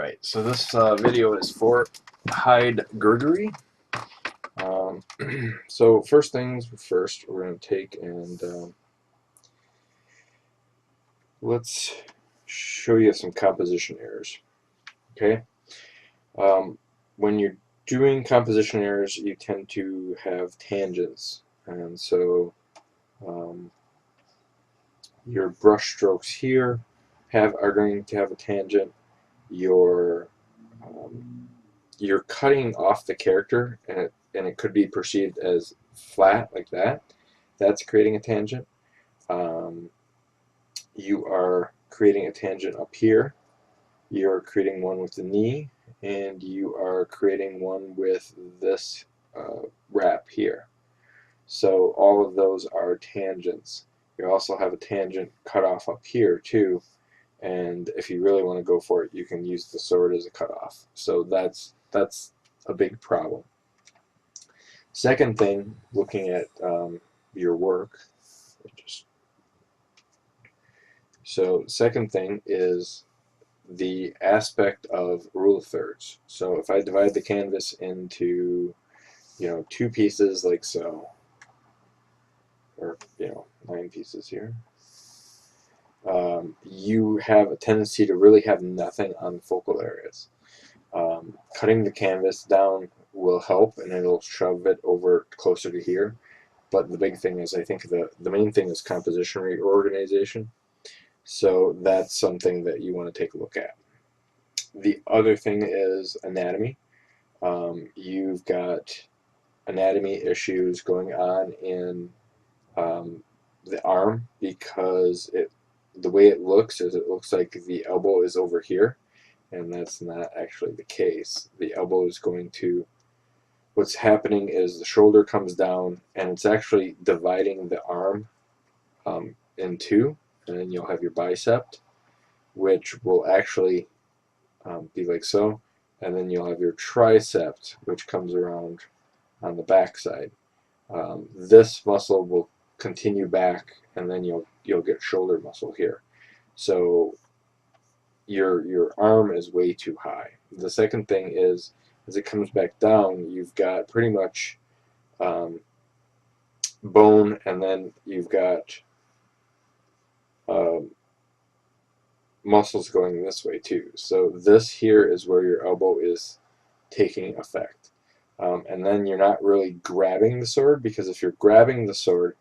Alright, so this video is for Hyde Gregery. Um, so first things first, we're going to take and let's show you some composition errors. Okay, when you're doing composition errors, you tend to have tangents, and so your brush strokes here are going to have a tangent. Your you're cutting off the character, and it could be perceived as flat like that. That's creating a tangent. You are creating a tangent up here. You're creating one with the knee, and you are creating one with this wrap here. So all of those are tangents. You also have a tangent cut off up here too, and if you really want to go for it, you can use the sword as a cutoff. So that's a big problem. Second thing, looking at your work, so second thing is the aspect of rule of thirds. So if I divide the canvas into, two pieces like so, or 9 pieces here, you have a tendency to really have nothing on focal areas. Cutting the canvas down will help, and it'll shove it over closer to here. But the big thing is, I think the main thing is composition reorganization. So that's something that you want to take a look at. The other thing is anatomy. You've got anatomy issues going on in the arm, because the way it looks is it looks like the elbow is over here, and that's not actually the case. The elbow is going to, what's happening is the shoulder comes down, and it's actually dividing the arm in two, and then you'll have your bicep, which will actually be like so, and then you'll have your tricep, which comes around on the back side. This muscle will continue back, and then you'll get shoulder muscle here. So your arm is way too high. The second thing is, as it comes back down, you've got pretty much bone, and then you've got muscles going this way too. So this here is where your elbow is taking effect. And then you're not really grabbing the sword, because if you're grabbing the sword,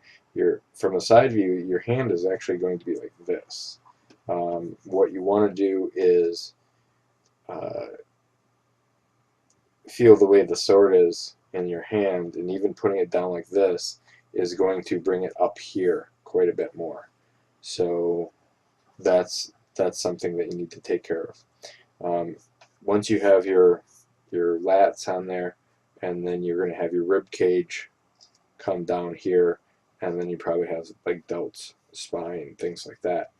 from a side view, your hand is actually going to be like this. What you want to do is feel the way the sword is in your hand, and even putting it down like this is going to bring it up here quite a bit more. So that's something that you need to take care of. Once you have your lats on there, and then you're going to have your rib cage come down here, and then you probably have like delts, spine, things like that.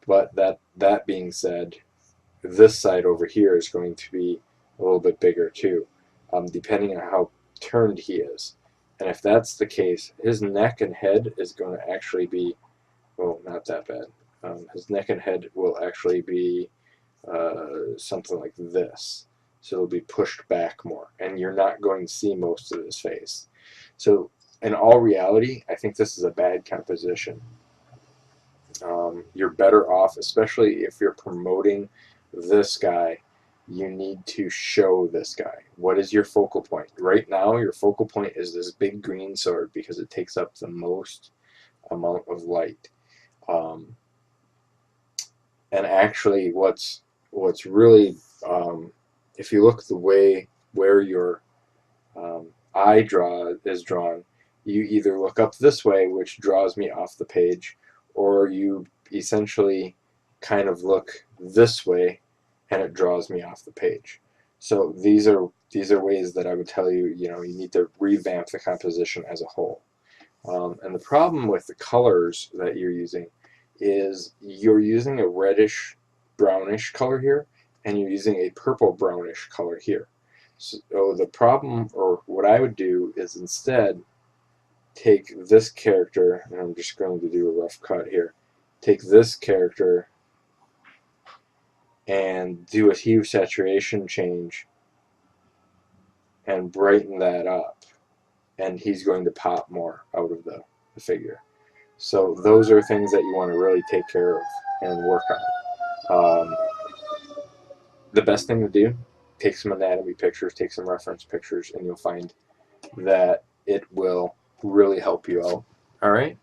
But that being said, this side over here is going to be a little bit bigger too, depending on how turned he is. And if that's the case, his neck and head is going to actually be, well, not that bad. His neck and head will actually be something like this. So it'll be pushed back more, and you're not going to see most of his face. So in all reality, I think this is a bad composition. You're better off, especially if you're promoting this guy, you need to show this guy. What is your focal point? Right now, your focal point is this big green sword, because it takes up the most amount of light. And actually, what's really, if you look the way where your eye is drawn, you either look up this way, which draws me off the page, or you essentially kind of look this way, and it draws me off the page. So these are ways that I would tell you, you need to revamp the composition as a whole. And the problem with the colors that you're using is you're using a reddish brownish color here, and you're using a purple brownish color here. So the problem, or what I would do, is instead take this character, and I'm just going to do a rough cut here, take this character and do a hue saturation change and brighten that up, and he's going to pop more out of the figure. So those are things that you want to really take care of and work on. The best thing to do, take some anatomy pictures, take some reference pictures, and you'll find that it will really help you out. All right?